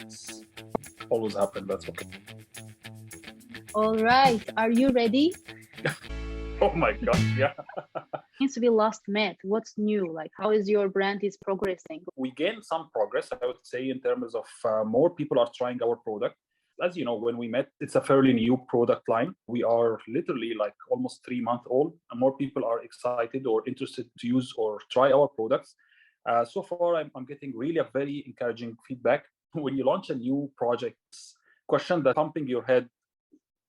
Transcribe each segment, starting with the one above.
It's always happen. That's okay. All right, are you ready? Oh my God, yeah. Since we last met, what's new? Like, how is your brand is progressing? We gained some progress, I would say, in terms of more people are trying our product. As you know, when we met, it's a fairly new product line. We are literally like almost 3 months old, and more people are excited or interested to use or try our products. So far, I'm getting really a very encouraging feedback. When you launch a new project, question that pumping your head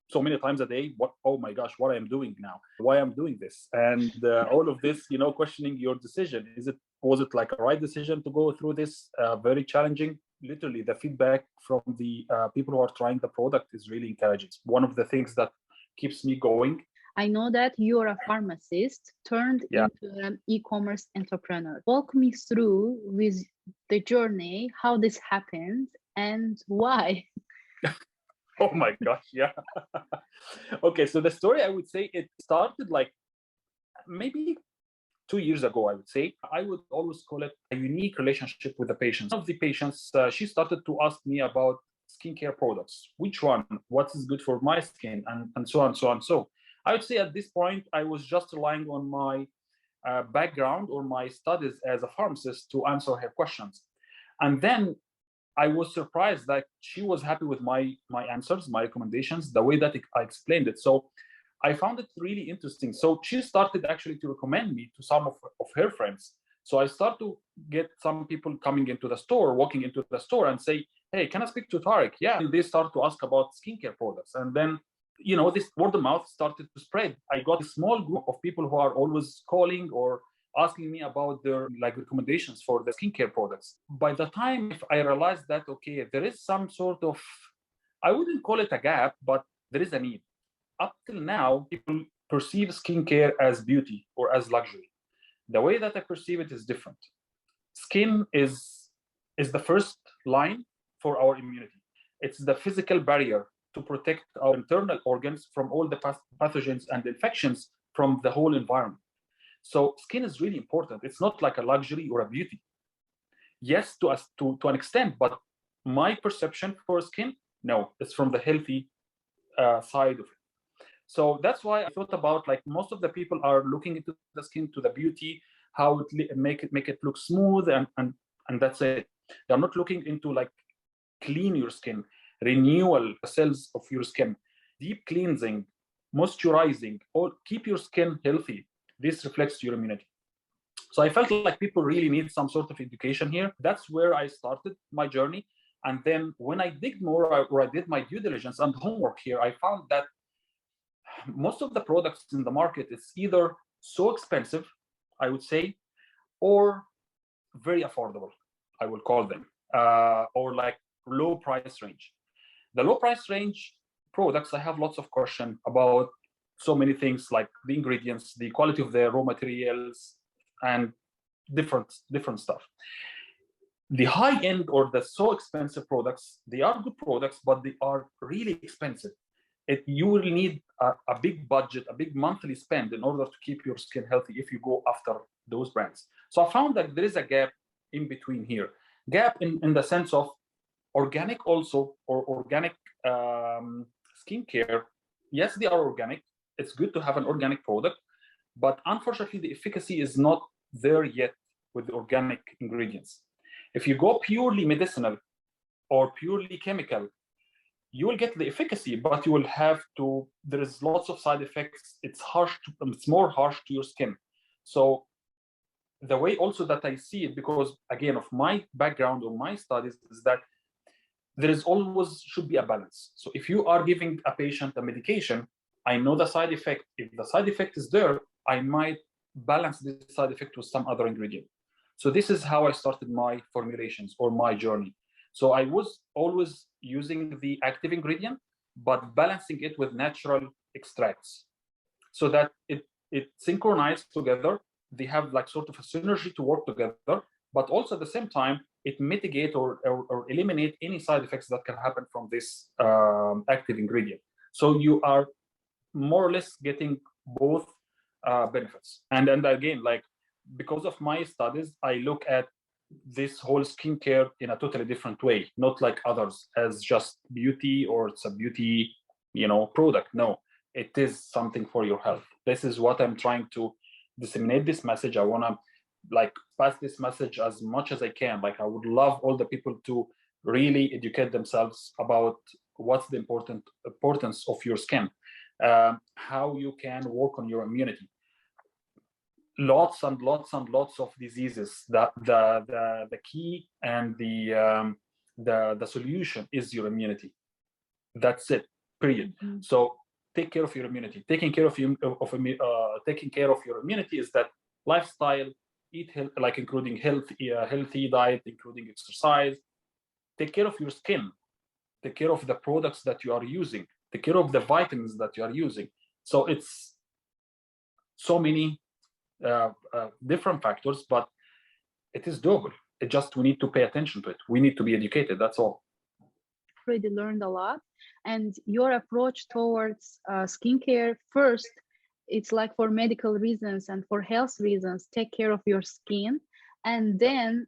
so many times a day, what, oh my gosh, what I am doing now, why I'm doing this, and all of this, questioning your decision. Was it like a right decision to go through this very challenging? Literally, the feedback from the people who are trying the product is really encouraging. It's one of the things that keeps me going. I know that you're a pharmacist turned into an e-commerce entrepreneur. Walk me through with the journey, how this happened and why. Oh my gosh, yeah. Okay, so the story, I would say it started like maybe 2 years ago, I would say. I would always call it a unique relationship with the patients. One of the patients, she started to ask me about skincare products. Which one? What is good for my skin? And so on, so on. So I would say at this point, I was just relying on my background or my studies as a pharmacist to answer her questions. And then I was surprised that she was happy with my answers, my recommendations, the way that I explained it. So I found it really interesting. So she started actually to recommend me to some of her friends. So I start to get some people coming into the store, walking into the store and say, hey, can I speak to Tarek? Yeah. And they start to ask about skincare products. And then, this word of mouth started to spread. I got a small group of people who are always calling or asking me about their recommendations for the skincare products. By the time I realized that, okay, there is some sort of, I wouldn't call it a gap, but there is a need. Up till now, people perceive skincare as beauty or as luxury. The way that I perceive it is different. Skin is the first line for our immunity. It's the physical barrier to protect our internal organs from all the pathogens and infections from the whole environment. So skin is really important. It's not like a luxury or a beauty. Yes, to us to an extent, but my perception for skin, no, it's from the healthy side of it. So that's why I thought about most of the people are looking into the skin, to the beauty, how it make it look smooth, and that's it. They're not looking into clean your skin, renewal cells of your skin, deep cleansing, moisturizing, or keep your skin healthy. This reflects your immunity. So I felt like people really need some sort of education here. That's where I started my journey. And then when I dig more, or I did my due diligence and homework here, I found that most of the products in the market is either so expensive, I would say, or very affordable, I will call them, or low price range. The low price range products, I have lots of questions about so many things like the ingredients, the quality of the raw materials, and different stuff. The high end or the so expensive products, they are good products, but they are really expensive. You will need a big budget, a big monthly spend in order to keep your skin healthy if you go after those brands. So I found that there is a gap in between here. Gap in the sense of organic also, or organic skincare. Yes, they are organic. It's good to have an organic product, but unfortunately, the efficacy is not there yet with the organic ingredients. If you go purely medicinal or purely chemical, you will get the efficacy, but you will have to, there is lots of side effects. It's more harsh to your skin. So the way also that I see it, because again, of my background or my studies, is that there is always should be a balance. So if you are giving a patient a medication, I know the side effect. If the side effect is there, I might balance this side effect with some other ingredient. So this is how I started my formulations or my journey. So I was always using the active ingredient, but balancing it with natural extracts so that it synchronized together. They have sort of a synergy to work together, but also at the same time, it mitigate or eliminate any side effects that can happen from this active ingredient. So you are more or less getting both benefits. And again, because of my studies, I look at this whole skincare in a totally different way, not like others as just beauty or it's a beauty, product. No, it is something for your health. This is what I'm trying to disseminate this message. I want to pass this message as much as I can. I would love all the people to really educate themselves about what's the importance of your skin, how you can work on your immunity. Lots and lots and lots of diseases. The key and the solution is your immunity. That's it. Period. Mm-hmm. So take care of your immunity. Taking care of your immunity is that lifestyle, eat including healthy diet, including exercise. Take care of your skin. Take care of the products that you are using. Take care of the vitamins that you are using. So it's so many different factors, but it is doable. We need to pay attention to it. We need to be educated. That's all. Already learned a lot, and your approach towards skincare, first, it's like for medical reasons and for health reasons, take care of your skin, and then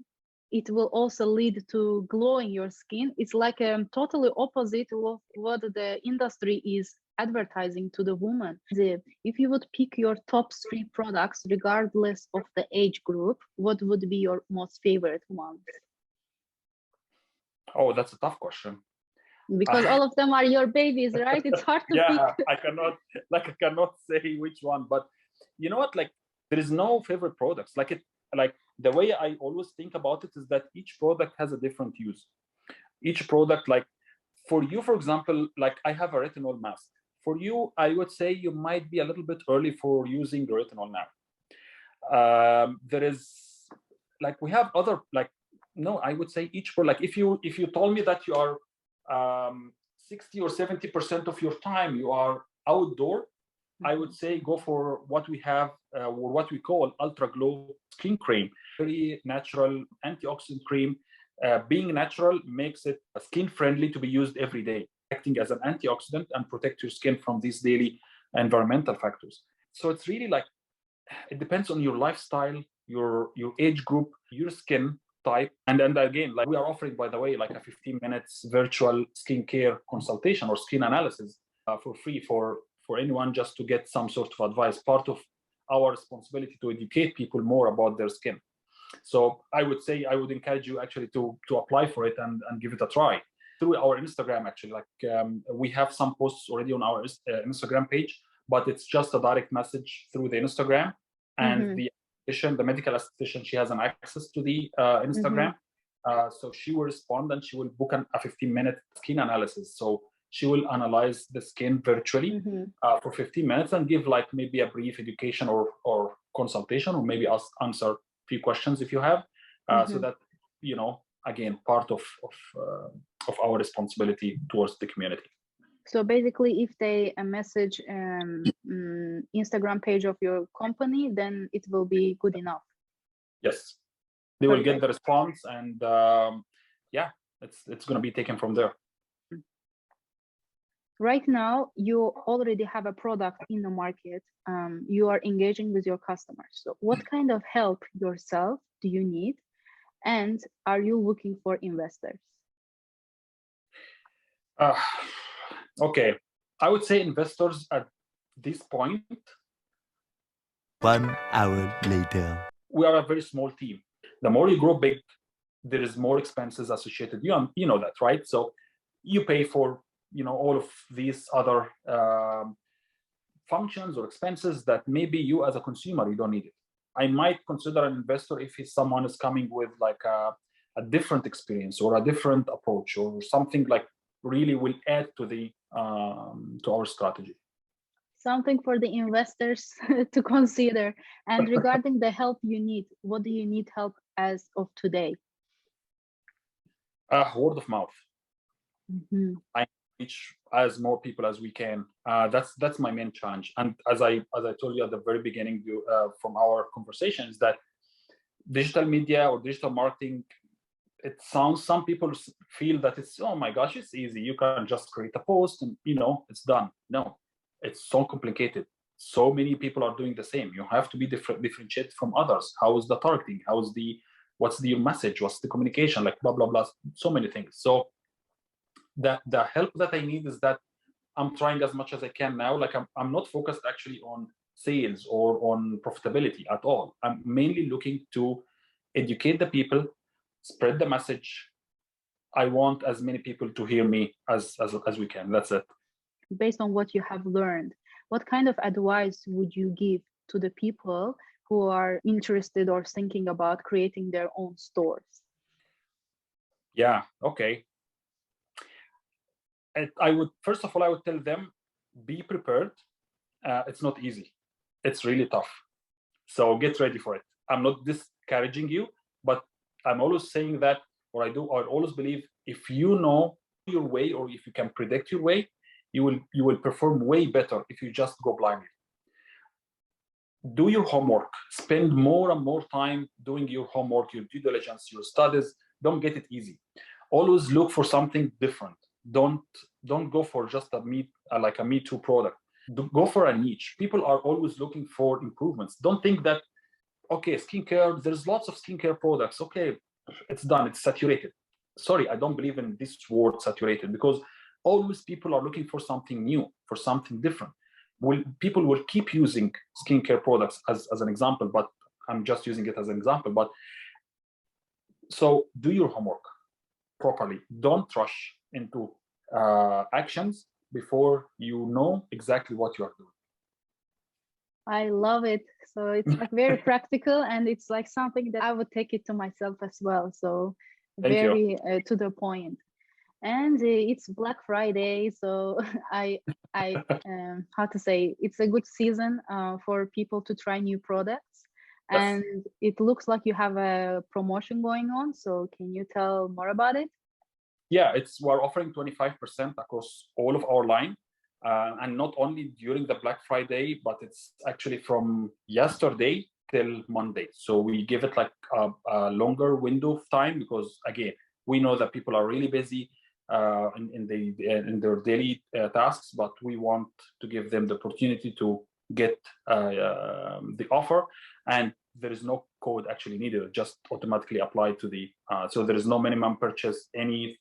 it will also lead to glowing your skin. It's like totally opposite of what the industry is advertising to the woman. If you would pick your top 3 products, regardless of the age group, what would be your most favorite ones? Oh, that's a tough question. Because all of them are your babies, right? It's hard to pick. I cannot say which one, but you know what? There is no favorite products. The way I always think about it is that each product has a different use. Each product, for you, for example, I have a retinol mask. For you, I would say you might be a little bit early for using the retinol now. There is we have other no, I would say each product. If you told me that you are 60 or 70% of your time you are outdoor, I would say go for what we have, or what we call Ultra Glow Skin Cream. Very natural antioxidant cream. Being natural makes it skin friendly to be used every day, acting as an antioxidant and protect your skin from these daily environmental factors. So it's really it depends on your lifestyle, your age group, your skin type, and then again, we are offering, by the way, a 15 minutes virtual skincare consultation or skin analysis for free for anyone, just to get some sort of advice. Part of our responsibility to educate people more about their skin. So I would say I would encourage you actually to apply for it and give it a try through our Instagram. Actually, we have some posts already on our Instagram page, but it's just a direct message through the Instagram, and the medical esthetician, she has an access to the Instagram. So she will respond and she will book a 15-minute skin analysis. So she will analyze the skin virtually for 15 minutes and give maybe a brief education or consultation, or maybe answer a few questions if you have, so that, again, part of our responsibility towards the community. So basically, if they message Instagram page of your company, then it will be good enough. Yes, they will get the response, and it's going to be taken from there. Right now, you already have a product in the market. You are engaging with your customers. So what kind of help yourself do you need? And are you looking for investors? Okay, I would say investors at this point. 1 hour later. We are a very small team. The more you grow big, there is more expenses associated. You know that, right? So you pay for all of these other functions or expenses that maybe you as a consumer, you don't need it. I might consider an investor if someone is coming with a different experience or a different approach or something really will add to to our strategy. Something for the investors to consider. And regarding the help you need, what do you need help as of today? Word of mouth. I reach as more people as we can. That's my main challenge. And as I told you at the very beginning from our conversation, is that digital media or digital marketing, some people feel that it's, oh my gosh, it's easy. You can just create a post and it's done. No, it's so complicated. So many people are doing the same. You have to be differentiated from others. How is the targeting? How is the What's your message? What's the communication? Like blah, blah, blah, so many things. So the help that I need is that I'm trying as much as I can now. Like I'm not focused actually on sales or on profitability at all. I'm mainly looking to educate the people, spread the message. I want as many people to hear me as we can. That's it. Based on what you have learned, what kind of advice would you give to the people who are interested or thinking about creating their own stores? Yeah, okay. I would, first of all, I would tell them, be prepared. It's not easy. It's really tough. So get ready for it. I'm not discouraging you, but I'm always saying that, or I always believe, if you know your way, or if you can predict your way, you will perform way better if you just go blindly. Do your homework. Spend more and more time doing your homework, your due diligence, your studies. Don't get it easy. Always look for something different. Don't go for just a Me Too product. Go for a niche. People are always looking for improvements. Don't think that, okay, skincare, there's lots of skincare products. Okay, it's done, it's saturated. Sorry, I don't believe in this word saturated, because always people are looking for something new, for something different. People will keep using skincare products as an example, but I'm just using it as an example. But so do your homework properly. Don't rush into actions before you know exactly what you are doing. I love it. So it's like very practical, and it's like something that I would take it to myself as well. So very to the point. And it's Black Friday, so I how to say, it's a good season for people to try new products. And it looks like you have a promotion going on. So can you tell more about it? Yeah, we're offering 25% across all of our line. And not only during the Black Friday, but it's actually from yesterday till Monday. So we give it like a longer window of time, because again, we know that people are really busy in their daily tasks, but we want to give them the opportunity to get the offer. And there is no code actually needed, just automatically applied to the so there is no minimum purchase. Any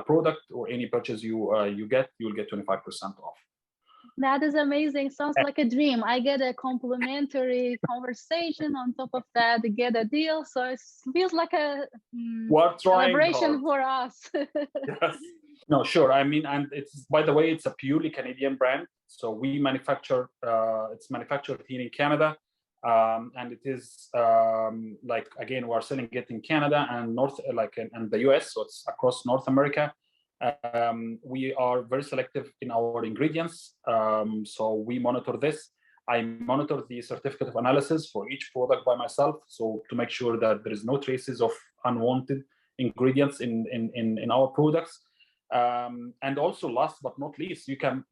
product or any purchase you get, you'll get 25% off. That is amazing. Sounds like a dream. I get a complimentary conversation on top of that, get a deal. So it feels like a celebration for us. Yes. No, sure. I mean, and it's, by the way, it's a purely Canadian brand. So we manufacture, it's manufactured here in Canada. And it is like, again, we're selling it in Canada and and the US, so it's across North America. We are very selective in our ingredients, so we monitor this. I monitor the certificate of analysis for each product by myself, so to make sure that there is no traces of unwanted ingredients in our products. And also, last but not least, you can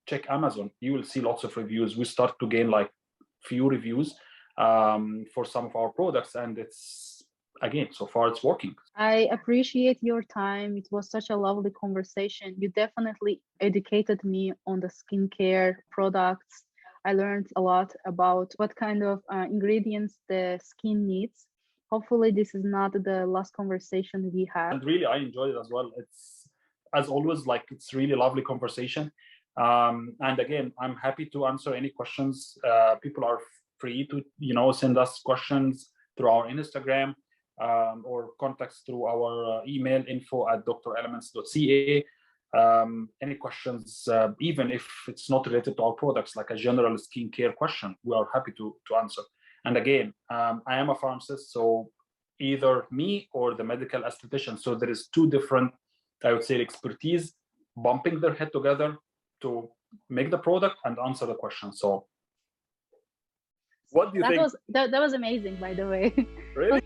check Amazon. You will see lots of reviews. We start to gain like few reviews for some of our products, and it's, again, so far it's working. I appreciate your time. It was such a lovely conversation. You definitely educated me on the skincare products. I learned a lot about what kind of ingredients the skin needs. Hopefully this is not the last conversation we have. And really, I enjoyed it as well. It's, as always, like, it's really lovely conversation. And again, I'm happy to answer any questions. People are free to, send us questions through our Instagram or contacts through our email, info@drelements.ca. Any questions, even if it's not related to our products, like a general skincare question, we are happy to answer. And again, I am a pharmacist, so either me or the medical esthetician. So there is two different, I would say, expertise bumping their head together to make the product and answer the question. So what do you think? That was amazing, by the way. Really?